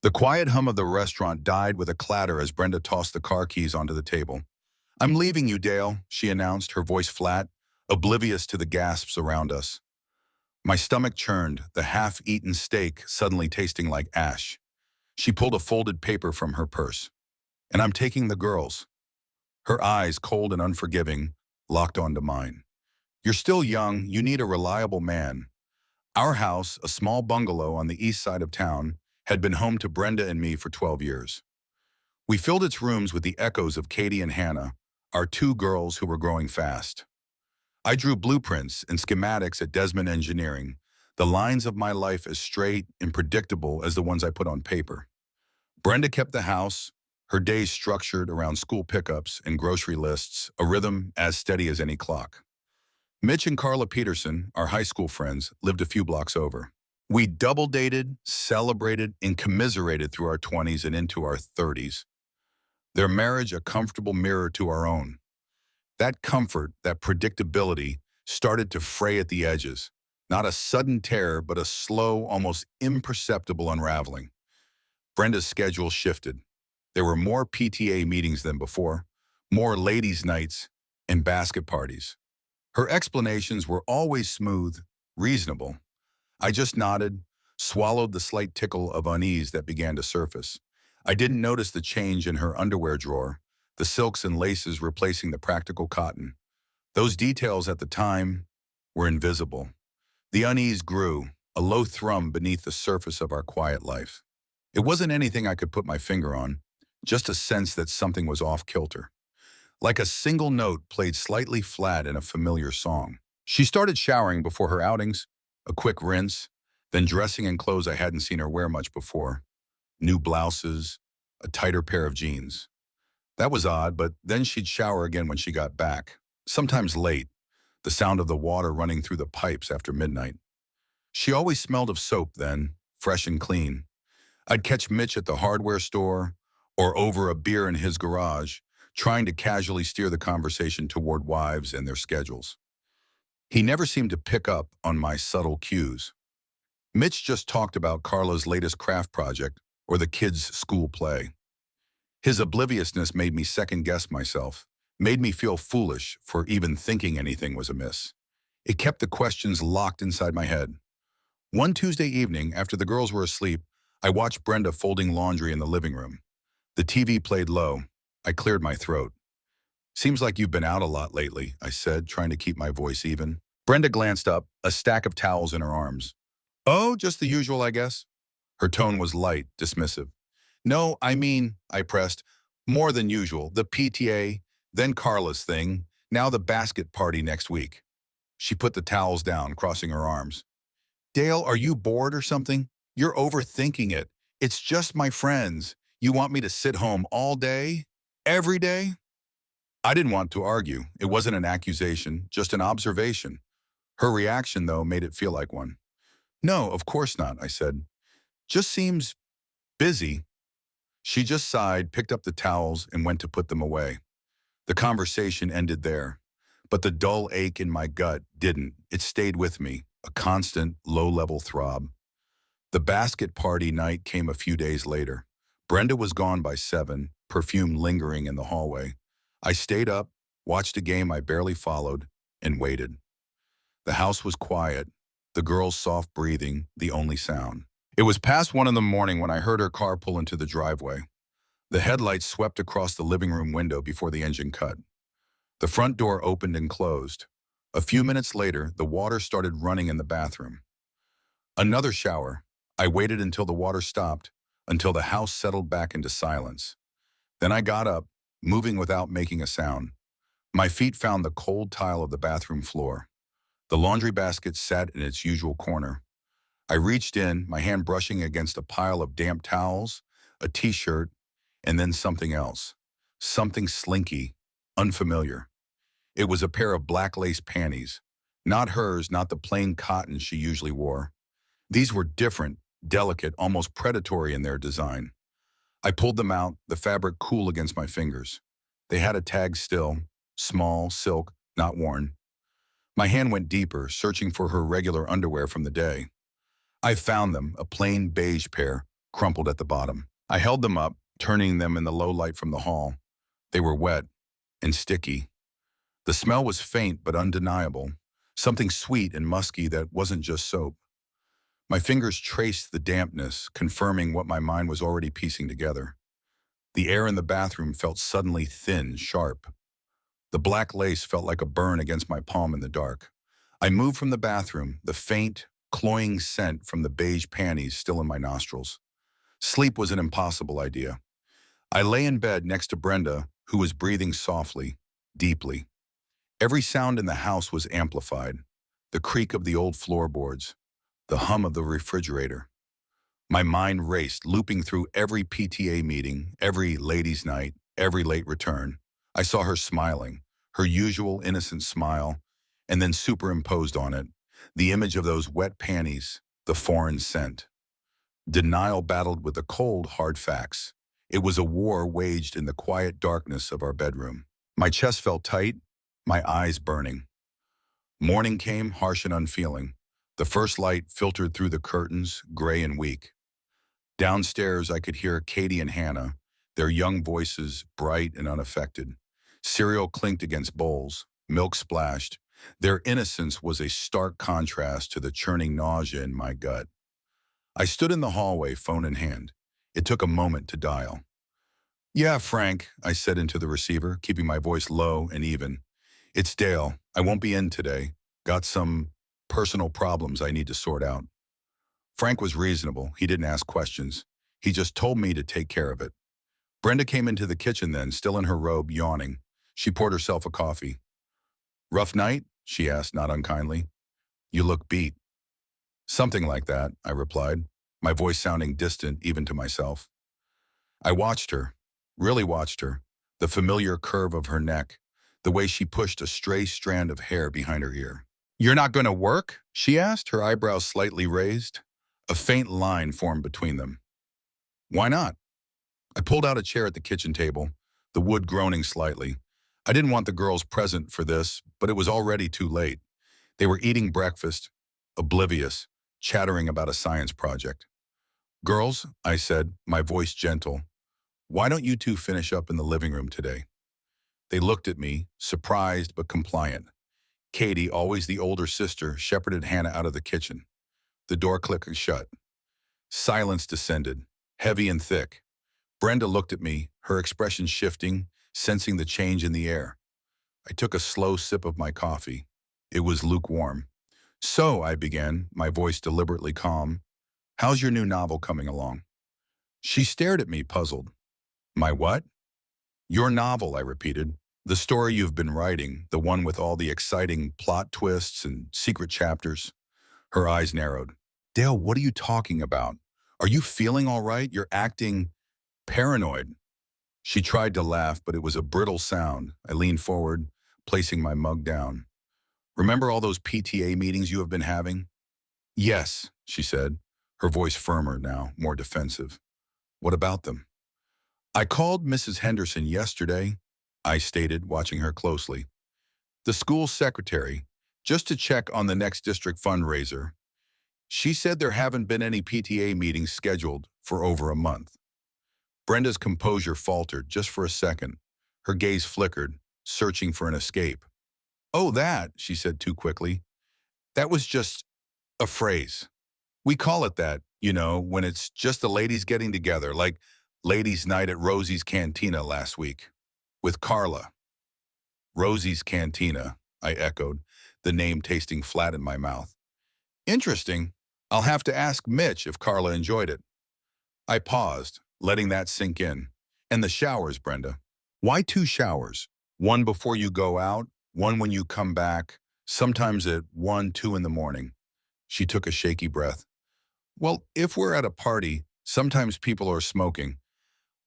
The quiet hum of the restaurant died with a clatter as Brenda tossed the car keys onto the table. "I'm leaving you, Dale," she announced, her voice flat, oblivious to the gasps around us. My stomach churned, the half-eaten steak suddenly tasting like ash. She pulled a folded paper from her purse. "And I'm taking the girls." Her eyes, cold and unforgiving, locked onto mine. "You're still young, you need a reliable man." Our house, a small bungalow on the east side of town, had been home to Brenda and me for 12 years. We filled its rooms with the echoes of Katie and Hannah, our two girls who were growing fast. I drew blueprints and schematics at Desmond Engineering, the lines of my life as straight and predictable as the ones I put on paper. Brenda kept the house, her days structured around school pickups and grocery lists, a rhythm as steady as any clock. Mitch and Carla Peterson, our high school friends, lived a few blocks over. We double-dated, celebrated, and commiserated through our 20s and into our 30s. Their marriage a comfortable mirror to our own. That comfort, that predictability, started to fray at the edges. Not a sudden tear, but a slow, almost imperceptible unraveling. Brenda's schedule shifted. There were more PTA meetings than before, more ladies' nights, and basket parties. Her explanations were always smooth, reasonable. I just nodded, swallowed the slight tickle of unease that began to surface. I didn't notice the change in her underwear drawer, the silks and laces replacing the practical cotton. Those details at the time were invisible. The unease grew, a low thrum beneath the surface of our quiet life. It wasn't anything I could put my finger on, just a sense that something was off-kilter. Like a single note played slightly flat in a familiar song. She started showering before her outings, a quick rinse, then dressing in clothes I hadn't seen her wear much before. New blouses, a tighter pair of jeans. That was odd, but then she'd shower again when she got back, sometimes late, the sound of the water running through the pipes after midnight. She always smelled of soap then, fresh and clean. I'd catch Mitch at the hardware store or over a beer in his garage, trying to casually steer the conversation toward wives and their schedules. He never seemed to pick up on my subtle cues. Mitch just talked about Carla's latest craft project or the kids' school play. His obliviousness made me second-guess myself, made me feel foolish for even thinking anything was amiss. It kept the questions locked inside my head. One Tuesday evening, after the girls were asleep, I watched Brenda folding laundry in the living room. The TV played low. I cleared my throat. "Seems like you've been out a lot lately," I said, trying to keep my voice even. Brenda glanced up, a stack of towels in her arms. "Oh, just the usual, I guess." Her tone was light, dismissive. "No, I mean," I pressed, "more than usual. The PTA, then Carla's thing, now the basket party next week." She put the towels down, crossing her arms. "Dale, are you bored or something? You're overthinking it. It's just my friends. You want me to sit home all day? Every day?" I didn't want to argue. It wasn't an accusation, just an observation. Her reaction, though, made it feel like one. "No, of course not," I said. "Just seems busy." She just sighed, picked up the towels, and went to put them away. The conversation ended there. But the dull ache in my gut didn't. It stayed with me, a constant, low-level throb. The basket party night came a few days later. Brenda was gone by 7, perfume lingering in the hallway. I stayed up, watched a game I barely followed, and waited. The house was quiet, the girls' soft breathing, the only sound. It was past 1 in the morning when I heard her car pull into the driveway. The headlights swept across the living room window before the engine cut. The front door opened and closed. A few minutes later, the water started running in the bathroom. Another shower. I waited until the water stopped, until the house settled back into silence. Then I got up, moving without making a sound. My feet found the cold tile of the bathroom floor. The laundry basket sat in its usual corner. I reached in, my hand brushing against a pile of damp towels, a t-shirt, and then something else. Something slinky, unfamiliar. It was a pair of black lace panties. Not hers, not the plain cotton she usually wore. These were different, delicate, almost predatory in their design. I pulled them out, the fabric cool against my fingers. They had a tag still, small, silk, not worn. My hand went deeper, searching for her regular underwear from the day. I found them, a plain beige pair, crumpled at the bottom. I held them up, turning them in the low light from the hall. They were wet and sticky. The smell was faint but undeniable, something sweet and musky that wasn't just soap. My fingers traced the dampness, confirming what my mind was already piecing together. The air in the bathroom felt suddenly thin, sharp. The black lace felt like a burn against my palm in the dark. I moved from the bathroom, the faint, cloying scent from the beige panties still in my nostrils. Sleep was an impossible idea. I lay in bed next to Brenda, who was breathing softly, deeply. Every sound in the house was amplified. The creak of the old floorboards, the hum of the refrigerator. My mind raced, looping through every PTA meeting, every ladies' night, every late return. I saw her smiling, her usual innocent smile, and then superimposed on it, the image of those wet panties, the foreign scent. Denial battled with the cold, hard facts. It was a war waged in the quiet darkness of our bedroom. My chest felt tight, my eyes burning. Morning came, harsh and unfeeling. The first light filtered through the curtains, gray and weak. Downstairs, I could hear Katie and Hannah, their young voices bright and unaffected. Cereal clinked against bowls, milk splashed. Their innocence was a stark contrast to the churning nausea in my gut. I stood in the hallway, phone in hand. It took a moment to dial. "Yeah, Frank," I said into the receiver, keeping my voice low and even. "It's Dale. I won't be in today. Got some personal problems I need to sort out." Frank was reasonable. He didn't ask questions. He just told me to take care of it. Brenda came into the kitchen then, still in her robe, yawning. She poured herself a coffee. "Rough night?" she asked, not unkindly. "You look beat." "Something like that," I replied, my voice sounding distant even to myself. I watched her, really watched her, the familiar curve of her neck, the way she pushed a stray strand of hair behind her ear. "You're not going to work?" she asked, her eyebrows slightly raised. A faint line formed between them. "Why not?" I pulled out a chair at the kitchen table, the wood groaning slightly. I didn't want the girls present for this, but it was already too late. They were eating breakfast, oblivious, chattering about a science project. "Girls," I said, my voice gentle, "why don't you two finish up in the living room today?" They looked at me, surprised but compliant. Katie, always the older sister, shepherded Hannah out of the kitchen. The door clicked shut. Silence descended, heavy and thick. Brenda looked at me, her expression shifting, sensing the change in the air. I took a slow sip of my coffee. It was lukewarm. "So," I began, my voice deliberately calm, "how's your new novel coming along?" She stared at me, puzzled. "My what?" "Your novel," I repeated. "The story you've been writing, the one with all the exciting plot twists and secret chapters." Her eyes narrowed. "Dale, what are you talking about? Are you feeling all right? You're acting paranoid." She tried to laugh, but it was a brittle sound. I leaned forward, placing my mug down. "Remember all those PTA meetings you have been having?" "Yes," she said, her voice firmer now, more defensive. "What about them?" "I called Mrs. Henderson yesterday," I stated, watching her closely. "The school secretary, just to check on the next district fundraiser. She said there haven't been any PTA meetings scheduled for over a month." Brenda's composure faltered just for a second. Her gaze flickered, searching for an escape. "Oh, that," she said too quickly. "That was just a phrase. We call it that, when it's just the ladies getting together, like ladies' night at Rosie's Cantina last week. With Carla." "Rosie's Cantina," I echoed, the name tasting flat in my mouth. "Interesting. I'll have to ask Mitch if Carla enjoyed it." I paused, letting that sink in. "And the showers, Brenda. Why 2 showers? One before you go out, one when you come back, sometimes at 1, 2 in the morning." She took a shaky breath. "Well, if we're at a party, sometimes people are smoking.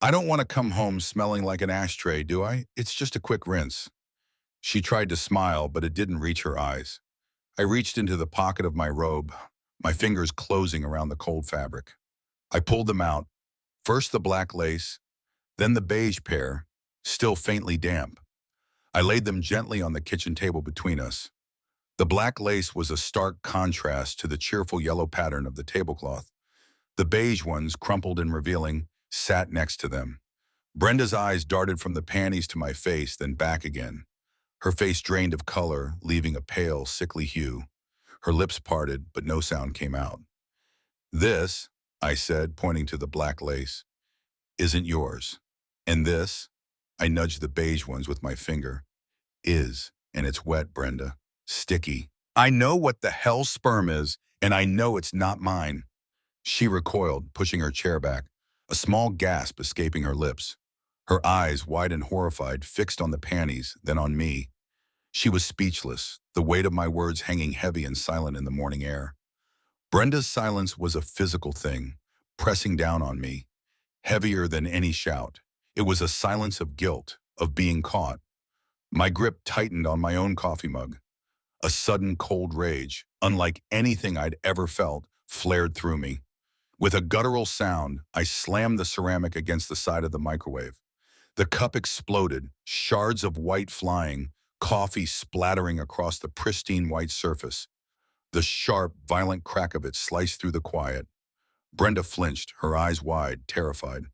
I don't want to come home smelling like an ashtray, do I? It's just a quick rinse." She tried to smile, but it didn't reach her eyes. I reached into the pocket of my robe, my fingers closing around the cold fabric. I pulled them out, first the black lace, then the beige pair, still faintly damp. I laid them gently on the kitchen table between us. The black lace was a stark contrast to the cheerful yellow pattern of the tablecloth. The beige ones, crumpled and revealing, sat next to them. Brenda's eyes darted from the panties to my face, then back again. Her face drained of color, leaving a pale, sickly hue. Her lips parted, but no sound came out. "This," I said, pointing to the black lace, "isn't yours. And this," I nudged the beige ones with my finger, "is, and it's wet, Brenda. Sticky. I know what the hell sperm is, and I know it's not mine." She recoiled, pushing her chair back, a small gasp escaping her lips. Her eyes, wide and horrified, fixed on the panties, then on me. She was speechless, the weight of my words hanging heavy and silent in the morning air. Brenda's silence was a physical thing, pressing down on me, heavier than any shout. It was a silence of guilt, of being caught. My grip tightened on my own coffee mug. A sudden cold rage, unlike anything I'd ever felt, flared through me. With a guttural sound, I slammed the ceramic against the side of the microwave. The cup exploded, shards of white flying, coffee splattering across the pristine white surface. The sharp, violent crack of it sliced through the quiet. Brenda flinched, her eyes wide, terrified.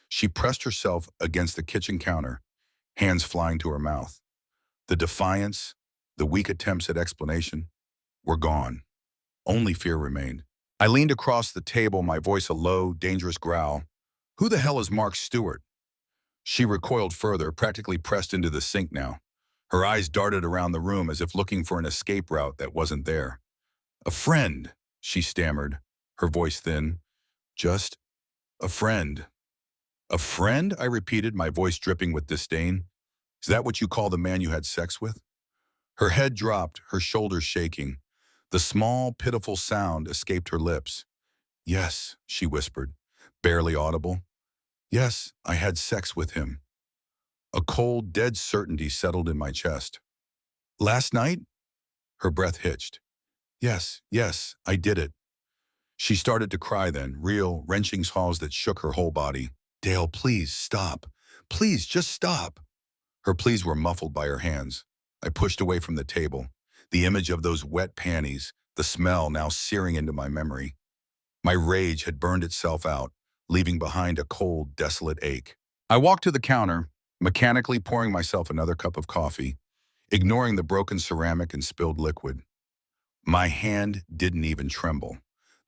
She pressed herself against the kitchen counter, hands flying to her mouth. The defiance, the weak attempts at explanation, were gone. Only fear remained. I leaned across the table, my voice a low, dangerous growl. "Who the hell is Mark Stewart?" She recoiled further, practically pressed into the sink now. Her eyes darted around the room as if looking for an escape route that wasn't there. "A friend," she stammered, her voice thin. "Just a friend." "A friend?" I repeated, my voice dripping with disdain. "Is that what you call the man you had sex with?" Her head dropped, her shoulders shaking. The small, pitiful sound escaped her lips. "Yes," she whispered, barely audible. "Yes, I had sex with him." A cold, dead certainty settled in my chest. "Last night?" Her breath hitched. "Yes, yes, I did it." She started to cry then, real, wrenching sobs that shook her whole body. "Dale, please, stop. Please, just stop." Her pleas were muffled by her hands. I pushed away from the table. The image of those wet panties, the smell now searing into my memory. My rage had burned itself out, leaving behind a cold, desolate ache. I walked to the counter, mechanically pouring myself another cup of coffee, ignoring the broken ceramic and spilled liquid. My hand didn't even tremble.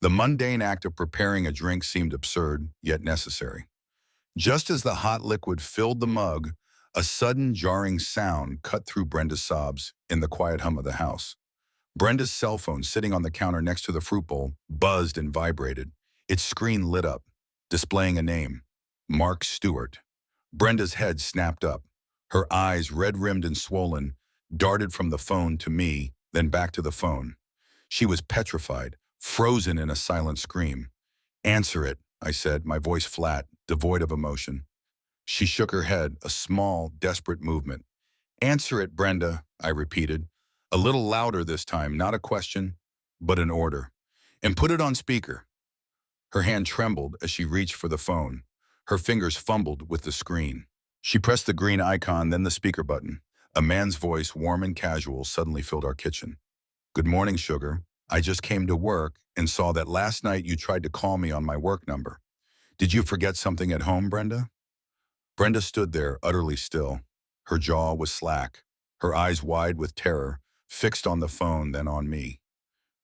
The mundane act of preparing a drink seemed absurd, yet necessary. Just as the hot liquid filled the mug, a sudden jarring sound cut through Brenda's sobs in the quiet hum of the house. Brenda's cell phone, sitting on the counter next to the fruit bowl, buzzed and vibrated. Its screen lit up, displaying a name, Mark Stewart. Brenda's head snapped up. Her eyes, red-rimmed and swollen, darted from the phone to me, then back to the phone. She was petrified, frozen in a silent scream. "Answer it," I said, my voice flat, devoid of emotion. She shook her head, a small, desperate movement. "Answer it, Brenda," I repeated, a little louder this time, not a question, but an order. "And put it on speaker." Her hand trembled as she reached for the phone. Her fingers fumbled with the screen. She pressed the green icon, then the speaker button. A man's voice, warm and casual, suddenly filled our kitchen. "Good morning, sugar. I just came to work and saw that last night you tried to call me on my work number. Did you forget something at home, Brenda?" Brenda stood there, utterly still. Her jaw was slack, her eyes wide with terror, fixed on the phone, then on me.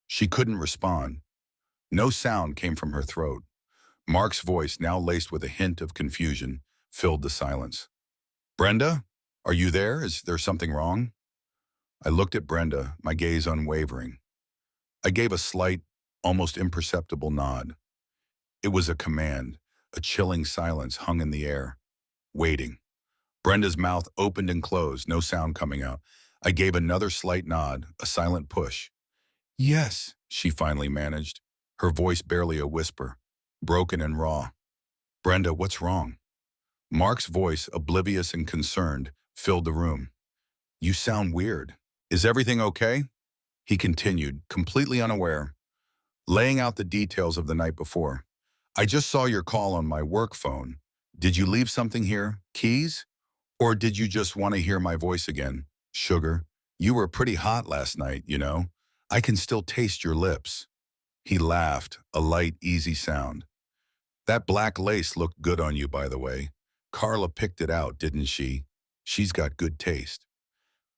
She couldn't respond. No sound came from her throat. Mark's voice, now laced with a hint of confusion, filled the silence. "Brenda, are you there? Is there something wrong?" I looked at Brenda, my gaze unwavering. I gave a slight, almost imperceptible nod. It was a command. A chilling silence hung in the air, waiting. Brenda's mouth opened and closed, no sound coming out. I gave another slight nod, a silent push. "Yes," she finally managed, her voice barely a whisper, broken and raw. "Brenda, what's wrong?" Mark's voice, oblivious and concerned, filled the room. "You sound weird. Is everything okay?" He continued, completely unaware, laying out the details of the night before. "I just saw your call on my work phone. Did you leave something here? Keys? Or did you just want to hear my voice again? Sugar, you were pretty hot last night, you know. I can still taste your lips." He laughed, a light, easy sound. That black lace looked good on you, by the way. Carla picked it out, didn't she? She's got good taste.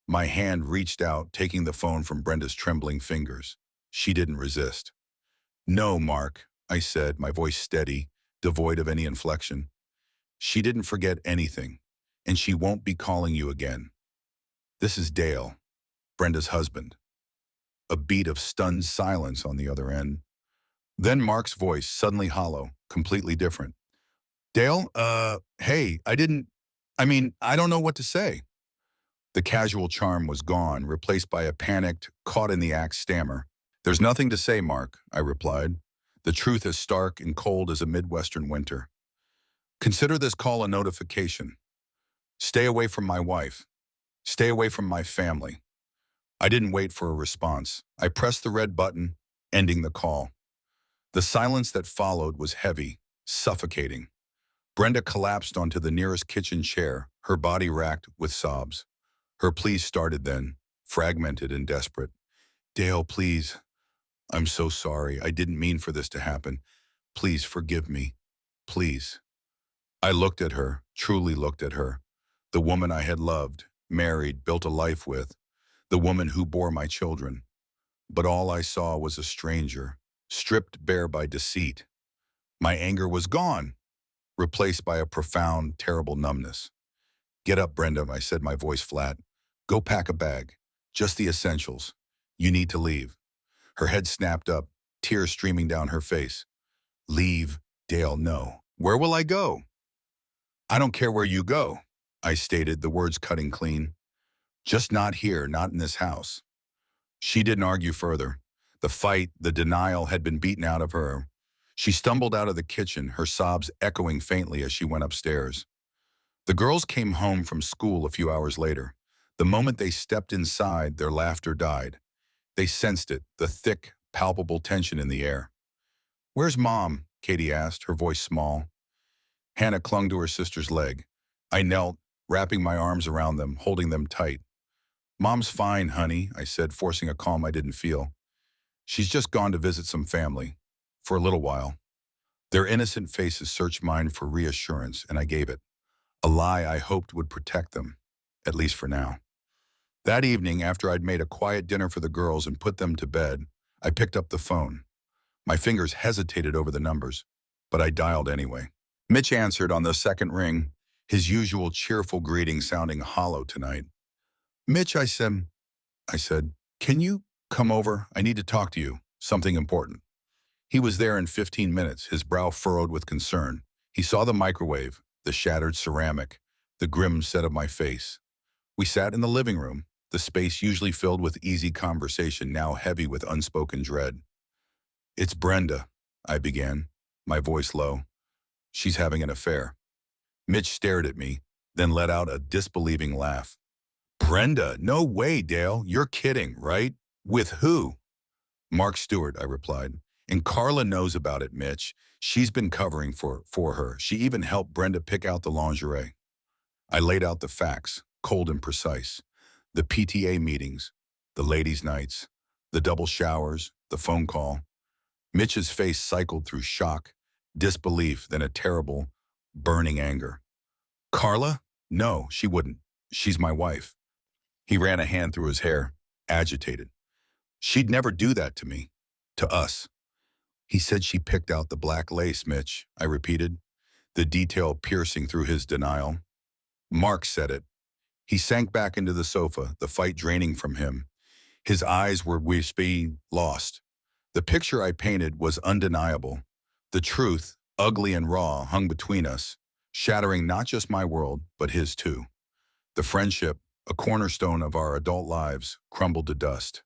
My hand reached out, taking the phone from Brenda's trembling fingers. She didn't resist. No, Mark, I said, my voice steady, devoid of any inflection. She didn't forget anything, and she won't be calling you again. This is Dale, Brenda's husband. A beat of stunned silence on the other end. Then Mark's voice, suddenly hollow, completely different. Dale, hey, I don't know what to say. The casual charm was gone, replaced by a panicked, caught-in-the-act stammer. There's nothing to say, Mark, I replied. The truth is stark and cold as a Midwestern winter. Consider this call a notification. Stay away from my wife. Stay away from my family. I didn't wait for a response. I pressed the red button, ending the call. The silence that followed was heavy, suffocating. Brenda collapsed onto the nearest kitchen chair, her body racked with sobs. Her pleas started then, fragmented and desperate. Dale, please. I'm so sorry. I didn't mean for this to happen. Please forgive me. Please. I looked at her, truly looked at her. The woman I had loved, married, built a life with. The woman who bore my children. But all I saw was a stranger, stripped bare by deceit. My anger was gone, replaced by a profound, terrible numbness. Get up, Brenda, I said, my voice flat. Go pack a bag. Just the essentials. You need to leave. Her head snapped up, tears streaming down her face. Leave, Dale, no. Where will I go? I don't care where you go, I stated, the words cutting clean. Just not here, not in this house. She didn't argue further. The fight, the denial had been beaten out of her. She stumbled out of the kitchen, her sobs echoing faintly as she went upstairs. The girls came home from school a few hours later. The moment they stepped inside, their laughter died. They sensed it, the thick, palpable tension in the air. Where's Mom? Katie asked, her voice small. Hannah clung to her sister's leg. I knelt, wrapping my arms around them, holding them tight. Mom's fine, honey, I said, forcing a calm I didn't feel. She's just gone to visit some family. For a little while. Their innocent faces searched mine for reassurance, and I gave it. A lie I hoped would protect them, at least for now. That evening, after I'd made a quiet dinner for the girls and put them to bed, I picked up the phone. My fingers hesitated over the numbers, but I dialed anyway. Mitch answered on the second ring, his usual cheerful greeting sounding hollow tonight. Mitch, I said, can you come over? I need to talk to you. Something important. He was there in 15 minutes, his brow furrowed with concern. He saw the microwave, the shattered ceramic, the grim set of my face. We sat in the living room, the space usually filled with easy conversation, now heavy with unspoken dread. It's Brenda, I began, my voice low. She's having an affair. Mitch stared at me, then let out a disbelieving laugh. Brenda, no way, Dale. You're kidding, right? With who? Mark Stewart, I replied. And Carla knows about it, Mitch. She's been covering for her. She even helped Brenda pick out the lingerie. I laid out the facts, cold and precise. The PTA meetings, the ladies' nights, the double showers, the phone call. Mitch's face cycled through shock, disbelief, then a terrible, burning anger. Carla? No, she wouldn't. She's my wife. He ran a hand through his hair, agitated. She'd never do that to me, to us. He said she picked out the black lace, Mitch, I repeated, the detail piercing through his denial. Mark said it. He sank back into the sofa, the fight draining from him. His eyes were wispy, lost. The picture I painted was undeniable. The truth, ugly and raw, hung between us, shattering not just my world, but his too. The friendship, a cornerstone of our adult lives, crumbled to dust.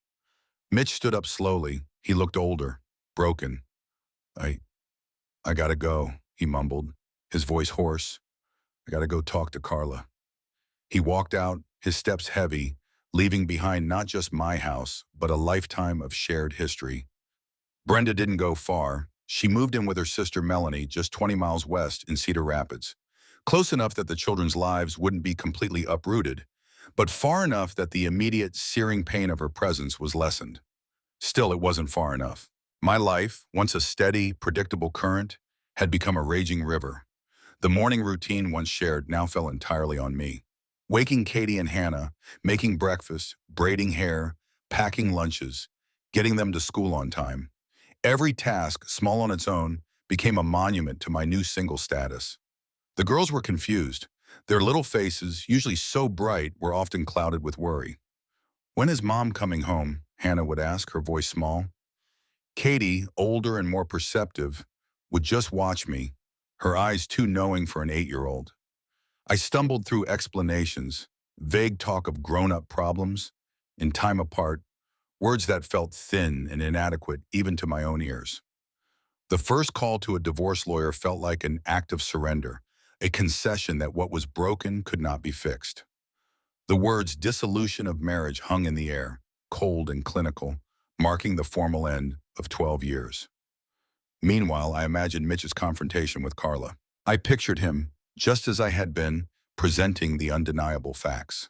Mitch stood up slowly. He looked older, broken. I gotta go, he mumbled, his voice hoarse. I gotta go talk to Carla. He walked out, his steps heavy, leaving behind not just my house, but a lifetime of shared history. Brenda didn't go far. She moved in with her sister Melanie just 20 miles west in Cedar Rapids, close enough that the children's lives wouldn't be completely uprooted, but far enough that the immediate searing pain of her presence was lessened. Still, it wasn't far enough. My life, once a steady, predictable current, had become a raging river. The morning routine once shared now fell entirely on me. Waking Katie and Hannah, making breakfast, braiding hair, packing lunches, getting them to school on time. Every task, small on its own, became a monument to my new single status. The girls were confused. Their little faces, usually so bright, were often clouded with worry. "When is Mom coming home?" Hannah would ask, her voice small. Katie, older and more perceptive, would just watch me, her eyes too knowing for an 8-year-old. I stumbled through explanations, vague talk of grown-up problems, in time apart, words that felt thin and inadequate even to my own ears. The first call to a divorce lawyer felt like an act of surrender, a concession that what was broken could not be fixed. The words dissolution of marriage hung in the air, cold and clinical, marking the formal end of 12 years. Meanwhile, I imagined Mitch's confrontation with Carla. I pictured him, just as I had been, presenting the undeniable facts.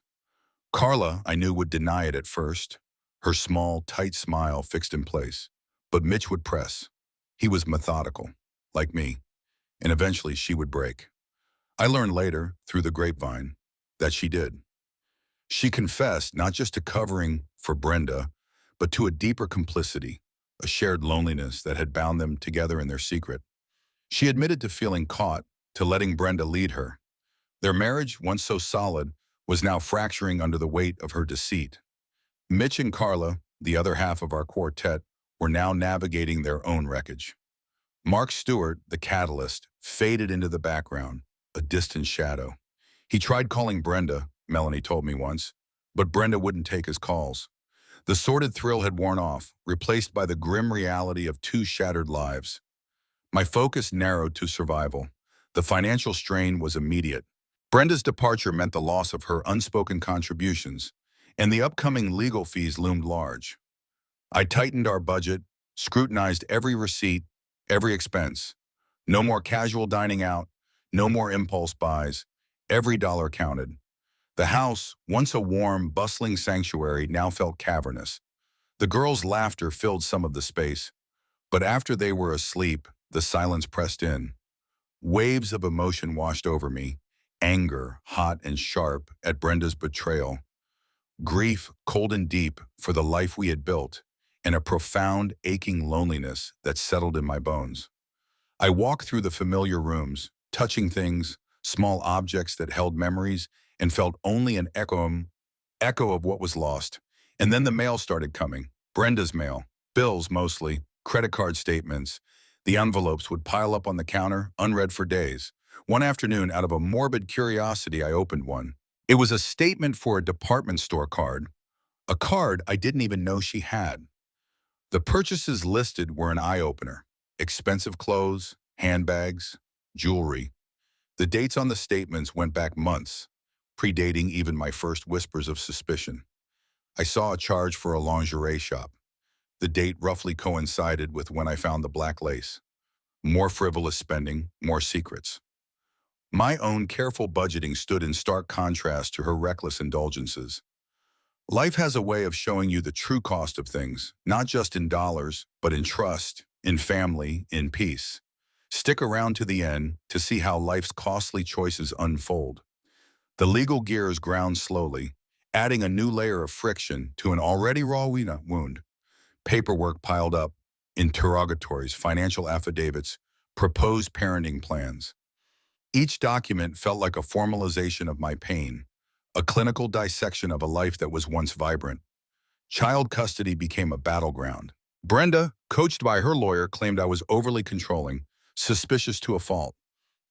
Carla, I knew, would deny it at first, her small, tight smile fixed in place. But Mitch would press. He was methodical, like me, and eventually she would break. I learned later, through the grapevine, that she did. She confessed not just to covering for Brenda, but to a deeper complicity, a shared loneliness that had bound them together in their secret. She admitted to feeling caught, to letting Brenda lead her. Their marriage, once so solid, was now fracturing under the weight of her deceit. Mitch and Carla, the other half of our quartet, were now navigating their own wreckage. Mark Stewart, the catalyst, faded into the background, a distant shadow. He tried calling Brenda, Melanie told me once, but Brenda wouldn't take his calls. The sordid thrill had worn off, replaced by the grim reality of two shattered lives. My focus narrowed to survival. The financial strain was immediate. Brenda's departure meant the loss of her unspoken contributions, and the upcoming legal fees loomed large. I tightened our budget, scrutinized every receipt, every expense. No more casual dining out, no more impulse buys. Every dollar counted. The house, once a warm, bustling sanctuary, now felt cavernous. The girls' laughter filled some of the space, but after they were asleep, the silence pressed in. Waves of emotion washed over me, anger, hot and sharp, at Brenda's betrayal, grief, cold and deep, for the life we had built, and a profound, aching loneliness that settled in my bones. I walked through the familiar rooms, touching things, small objects that held memories, and felt only an echo of what was lost. And then the mail started coming. Brenda's mail, bills mostly, credit card statements. The envelopes would pile up on the counter, unread for days. One afternoon, out of a morbid curiosity, I opened one. It was a statement for a department store card, a card I didn't even know she had. The purchases listed were an eye-opener. Expensive clothes, handbags, jewelry. The dates on the statements went back months, predating even my first whispers of suspicion. I saw a charge for a lingerie shop. The date roughly coincided with when I found the black lace. More frivolous spending, more secrets. My own careful budgeting stood in stark contrast to her reckless indulgences. Life has a way of showing you the true cost of things, not just in dollars, but in trust, in family, in peace. Stick around to the end to see how life's costly choices unfold. The legal gears ground slowly, adding a new layer of friction to an already raw wound. Paperwork piled up, interrogatories, financial affidavits, proposed parenting plans. Each document felt like a formalization of my pain, a clinical dissection of a life that was once vibrant. Child custody became a battleground. Brenda, coached by her lawyer, claimed I was overly controlling, suspicious to a fault.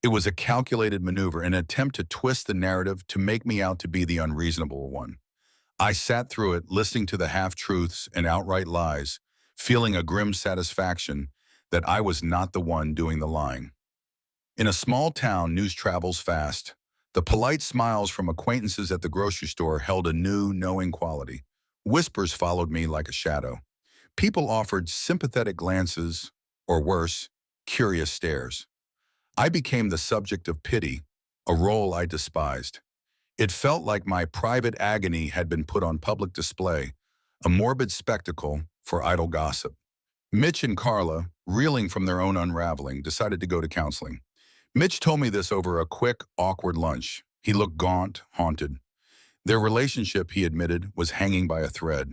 It was a calculated maneuver, an attempt to twist the narrative to make me out to be the unreasonable one. I sat through it, listening to the half-truths and outright lies, feeling a grim satisfaction that I was not the one doing the lying. In a small town, news travels fast. The polite smiles from acquaintances at the grocery store held a new, knowing quality. Whispers followed me like a shadow. People offered sympathetic glances, or worse, curious stares. I became the subject of pity, a role I despised. It felt like my private agony had been put on public display, a morbid spectacle for idle gossip. Mitch and Carla, reeling from their own unraveling, decided to go to counseling. Mitch told me this over a quick, awkward lunch. He looked gaunt, haunted. Their relationship, he admitted, was hanging by a thread.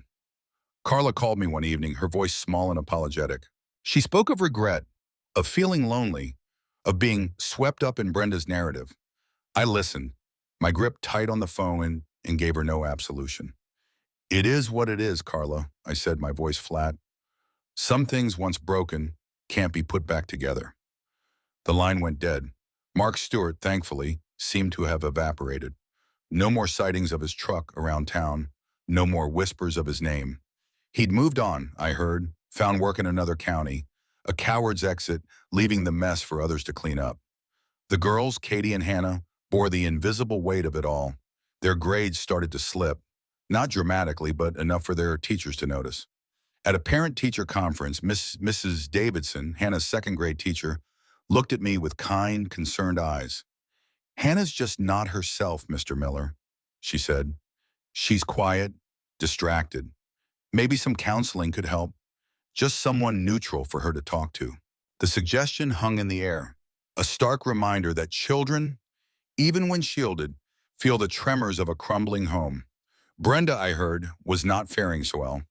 Carla called me one evening, her voice small and apologetic. She spoke of regret, of feeling lonely, of being swept up in Brenda's narrative. I listened, my grip tight on the phone, and gave her no absolution. "It is what it is, Carla," I said, my voice flat. "Some things once broken can't be put back together." The line went dead. Mark Stewart, thankfully, seemed to have evaporated. No more sightings of his truck around town, no more whispers of his name. He'd moved on, I heard, found work in another county, a coward's exit, leaving the mess for others to clean up. The girls, Katie and Hannah, bore the invisible weight of it all. Their grades started to slip, not dramatically, but enough for their teachers to notice. At a parent-teacher conference, Mrs. Davidson, Hannah's second-grade teacher, looked at me with kind, concerned eyes. "Hannah's just not herself, Mr. Miller," she said. "She's quiet, distracted. Maybe some counseling could help. Just someone neutral for her to talk to." The suggestion hung in the air, a stark reminder that children, even when shielded, feel the tremors of a crumbling home. Brenda, I heard, was not faring so well.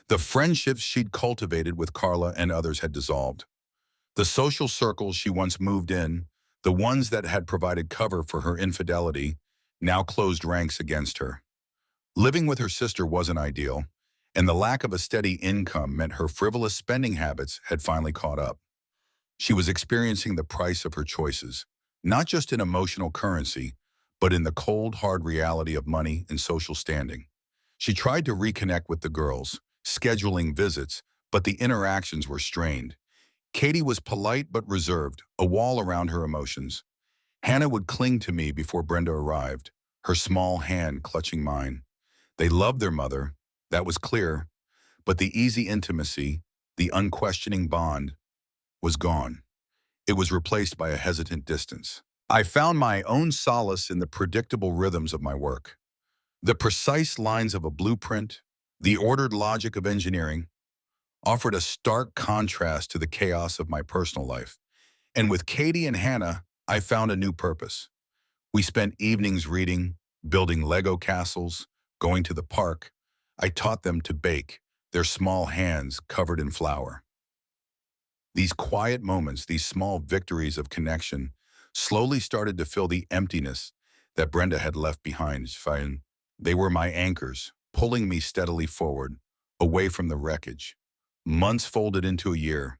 The friendships she'd cultivated with Carla and others had dissolved. The social circles she once moved in, the ones that had provided cover for her infidelity, now closed ranks against her. Living with her sister wasn't ideal, and the lack of a steady income meant her frivolous spending habits had finally caught up. She was experiencing the price of her choices, not just in emotional currency, but in the cold, hard reality of money and social standing. She tried to reconnect with the girls, scheduling visits, but the interactions were strained. Katie was polite but reserved, a wall around her emotions. Hannah would cling to me before Brenda arrived, her small hand clutching mine. They loved their mother, that was clear, but the easy intimacy, the unquestioning bond, was gone. It was replaced by a hesitant distance. I found my own solace in the predictable rhythms of my work. The precise lines of a blueprint, the ordered logic of engineering, offered a stark contrast to the chaos of my personal life. And with Katie and Hannah, I found a new purpose. We spent evenings reading, building Lego castles, going to the park. I taught them to bake, their small hands covered in flour. These quiet moments, these small victories of connection, slowly started to fill the emptiness that Brenda had left behind. They were my anchors, pulling me steadily forward, away from the wreckage. Months folded into a year.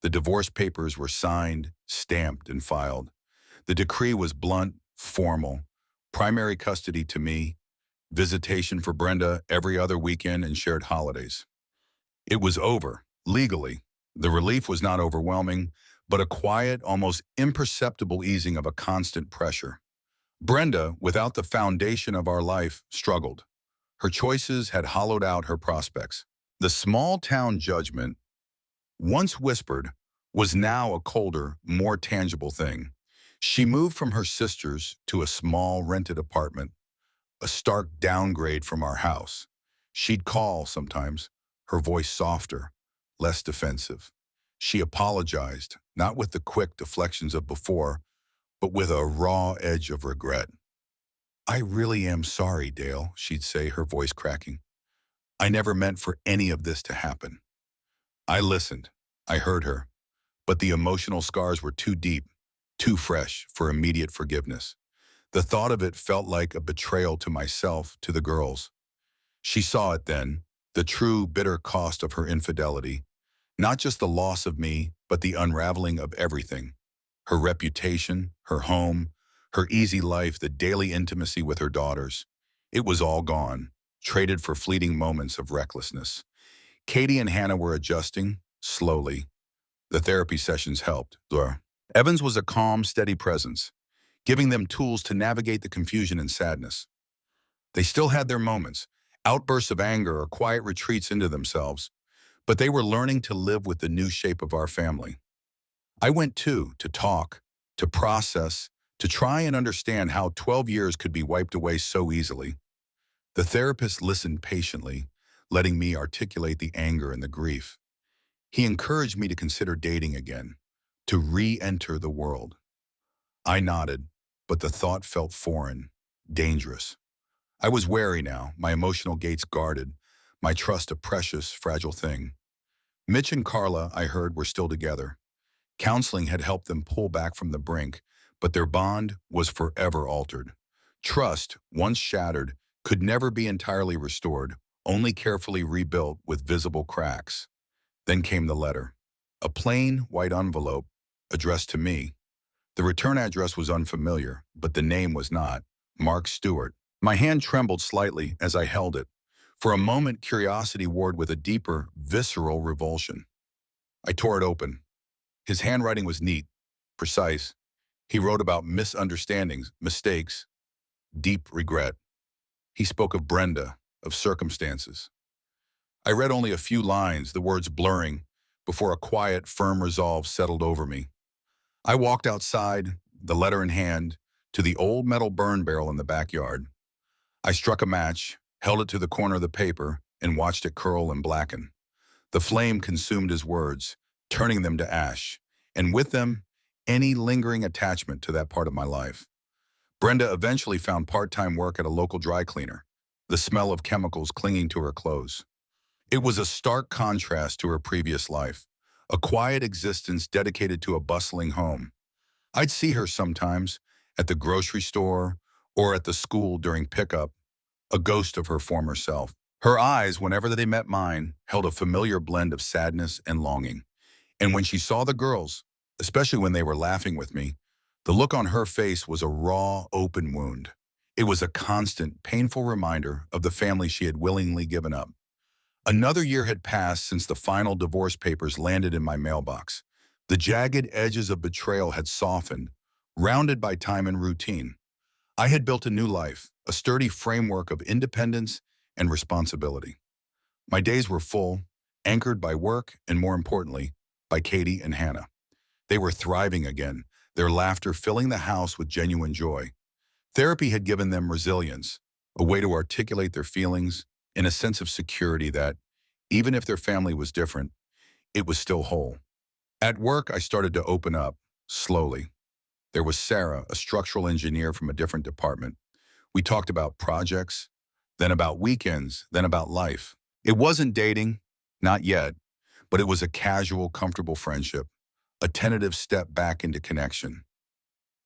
The divorce papers were signed, stamped, and filed. The decree was blunt, formal. Primary custody to me, visitation for Brenda every other weekend, and shared holidays. It was over, legally. The relief was not overwhelming, but a quiet, almost imperceptible easing of a constant pressure. Brenda, without the foundation of our life, struggled. Her choices had hollowed out her prospects. The small-town judgment, once whispered, was now a colder, more tangible thing. She moved from her sister's to a small rented apartment, a stark downgrade from our house. She'd call sometimes, her voice softer, less defensive. She apologized, not with the quick deflections of before, but with a raw edge of regret. "I really am sorry, Dale," she'd say, her voice cracking. "I never meant for any of this to happen." I listened. I heard her. But the emotional scars were too deep, too fresh for immediate forgiveness. The thought of it felt like a betrayal to myself, to the girls. She saw it then, the true bitter cost of her infidelity. Not just the loss of me, but the unraveling of everything. Her reputation, her home, her easy life, the daily intimacy with her daughters. It was all gone, traded for fleeting moments of recklessness. Katie and Hannah were adjusting, slowly. The therapy sessions helped. Evans was a calm, steady presence, giving them tools to navigate the confusion and sadness. They still had their moments, outbursts of anger or quiet retreats into themselves, but they were learning to live with the new shape of our family. I went too, to talk, to process, to try and understand how 12 years could be wiped away so easily. The therapist listened patiently, letting me articulate the anger and the grief. He encouraged me to consider dating again, to re-enter the world. I nodded, but the thought felt foreign, dangerous. I was wary now, my emotional gates guarded, my trust a precious, fragile thing. Mitch and Carla, I heard, were still together. Counseling had helped them pull back from the brink, but their bond was forever altered. Trust, once shattered, could never be entirely restored, only carefully rebuilt with visible cracks. Then came the letter. A plain, white envelope, addressed to me. The return address was unfamiliar, but the name was not. Mark Stewart. My hand trembled slightly as I held it. For a moment, curiosity warred with a deeper, visceral revulsion. I tore it open. His handwriting was neat, precise. He wrote about misunderstandings, mistakes, deep regret. He spoke of Brenda, of circumstances. I read only a few lines, the words blurring, before a quiet, firm resolve settled over me. I walked outside, the letter in hand, to the old metal burn barrel in the backyard. I struck a match, held it to the corner of the paper, and watched it curl and blacken. The flame consumed his words, turning them to ash, and with them, any lingering attachment to that part of my life. Brenda eventually found part-time work at a local dry cleaner, the smell of chemicals clinging to her clothes. It was a stark contrast to her previous life, a quiet existence dedicated to a bustling home. I'd see her sometimes, at the grocery store or at the school during pickup, a ghost of her former self. Her eyes, whenever they met mine, held a familiar blend of sadness and longing. And when she saw the girls, especially when they were laughing with me, the look on her face was a raw, open wound. It was a constant, painful reminder of the family she had willingly given up. Another year had passed since the final divorce papers landed in my mailbox. The jagged edges of betrayal had softened, rounded by time and routine. I had built a new life, a sturdy framework of independence and responsibility. My days were full, anchored by work and, more importantly, by Katie and Hannah. They were thriving again, their laughter filling the house with genuine joy. Therapy had given them resilience, a way to articulate their feelings, and a sense of security that, even if their family was different, it was still whole. At work, I started to open up, slowly. There was Sarah, a structural engineer from a different department. We talked about projects, then about weekends, then about life. It wasn't dating, not yet, but it was a casual, comfortable friendship, a tentative step back into connection.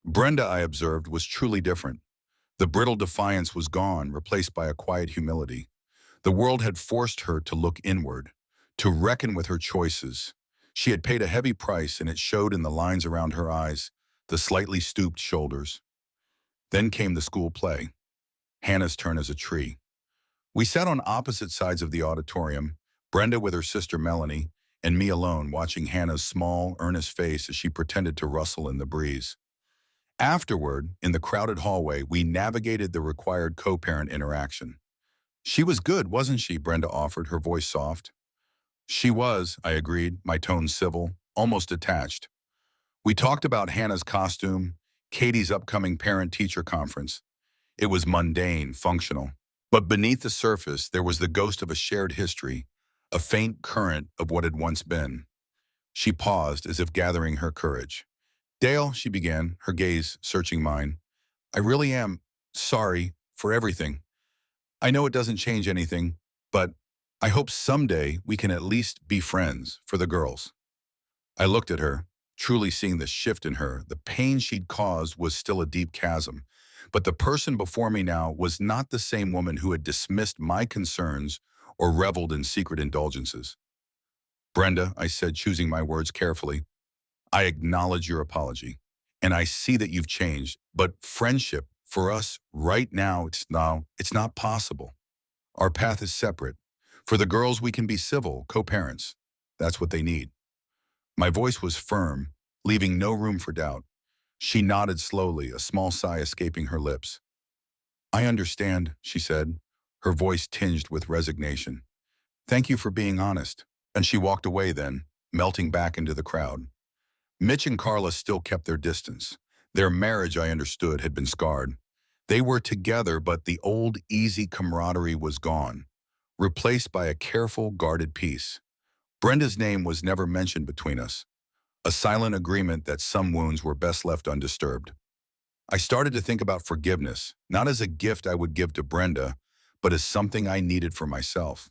Brenda, I observed, was truly different. The brittle defiance was gone, replaced by a quiet humility. The world had forced her to look inward, to reckon with her choices. She had paid a heavy price, and it showed in the lines around her eyes, the slightly stooped shoulders. Then came the school play, Hannah's turn as a tree. We sat on opposite sides of the auditorium, Brenda with her sister Melanie, and me alone, watching Hannah's small, earnest face as she pretended to rustle in the breeze. Afterward, in the crowded hallway, we navigated the required co-parent interaction. "She was good, wasn't she?" Brenda offered, her voice soft. "She was," I agreed, my tone civil, almost detached. We talked about Hannah's costume, Katie's upcoming parent-teacher conference. It was mundane, functional. But beneath the surface, there was the ghost of a shared history, a faint current of what had once been. She paused, as if gathering her courage. "Dale," she began, her gaze searching mine, "I really am sorry for everything. I know it doesn't change anything, but I hope someday we can at least be friends for the girls." I looked at her, truly seeing the shift in her. The pain she'd caused was still a deep chasm, but the person before me now was not the same woman who had dismissed my concerns or reveled in secret indulgences. "Brenda," I said, choosing my words carefully, "I acknowledge your apology, and I see that you've changed, but friendship, for us, right now, it's not possible. Our path is separate. For the girls, we can be civil, co-parents. That's what they need." My voice was firm, leaving no room for doubt. She nodded slowly, a small sigh escaping her lips. "I understand," she said, her voice tinged with resignation. "Thank you for being honest." And she walked away then, melting back into the crowd. Mitch and Carla still kept their distance. Their marriage, I understood, had been scarred. They were together, but the old, easy camaraderie was gone, replaced by a careful, guarded peace. Brenda's name was never mentioned between us, a silent agreement that some wounds were best left undisturbed. I started to think about forgiveness, not as a gift I would give to Brenda, but as something I needed for myself.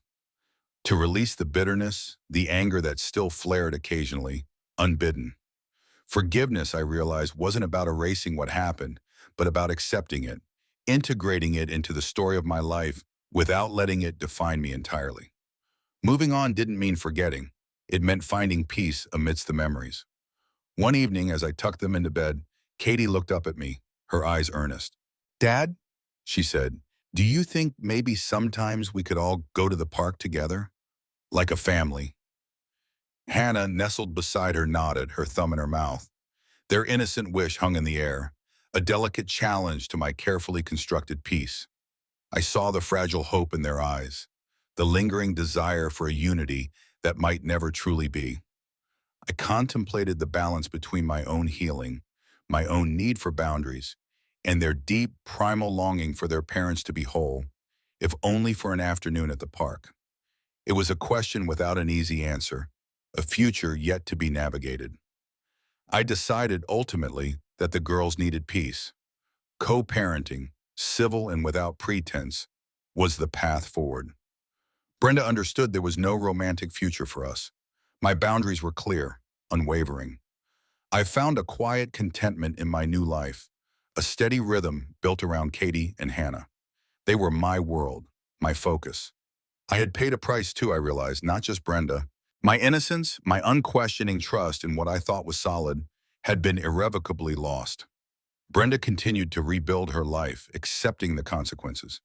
To release the bitterness, the anger that still flared occasionally, unbidden. Forgiveness, I realized, wasn't about erasing what happened, but about accepting it, integrating it into the story of my life without letting it define me entirely. Moving on didn't mean forgetting. It meant finding peace amidst the memories. One evening, as I tucked them into bed, Katie looked up at me, her eyes earnest. "Dad," she said, "do you think maybe sometimes we could all go to the park together? Like a family?" Hannah, nestled beside her, nodded, her thumb in her mouth. Their innocent wish hung in the air, a delicate challenge to my carefully constructed peace. I saw the fragile hope in their eyes, the lingering desire for a unity that might never truly be. I contemplated the balance between my own healing, my own need for boundaries, and their deep, primal longing for their parents to be whole, if only for an afternoon at the park. It was a question without an easy answer, a future yet to be navigated. I decided ultimately that the girls needed peace. Co-parenting, civil and without pretense, was the path forward. Brenda understood there was no romantic future for us. My boundaries were clear, unwavering. I found a quiet contentment in my new life, a steady rhythm built around Katie and Hannah. They were my world, my focus. I had paid a price too, I realized, not just Brenda. My innocence, my unquestioning trust in what I thought was solid, had been irrevocably lost. Brenda continued to rebuild her life, accepting the consequences.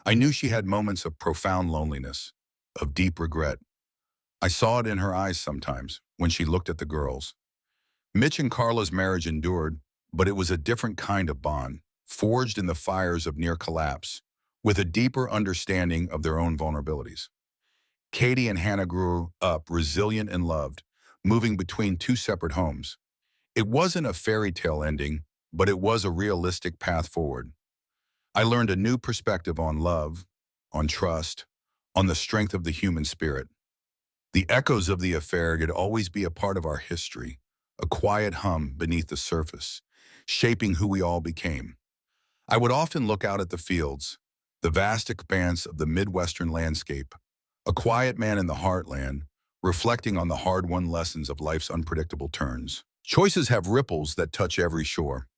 I knew she had moments of profound loneliness, of deep regret. I saw it in her eyes sometimes, when she looked at the girls. Mitch and Carla's marriage endured, but it was a different kind of bond, forged in the fires of near collapse, with a deeper understanding of their own vulnerabilities. Katie and Hannah grew up resilient and loved, moving between two separate homes. It wasn't a fairy tale ending, but it was a realistic path forward. I learned a new perspective on love, on trust, on the strength of the human spirit. The echoes of the affair could always be a part of our history, a quiet hum beneath the surface, shaping who we all became. I would often look out at the fields, the vast expanse of the Midwestern landscape, a quiet man in the heartland, reflecting on the hard-won lessons of life's unpredictable turns. Choices have ripples that touch every shore.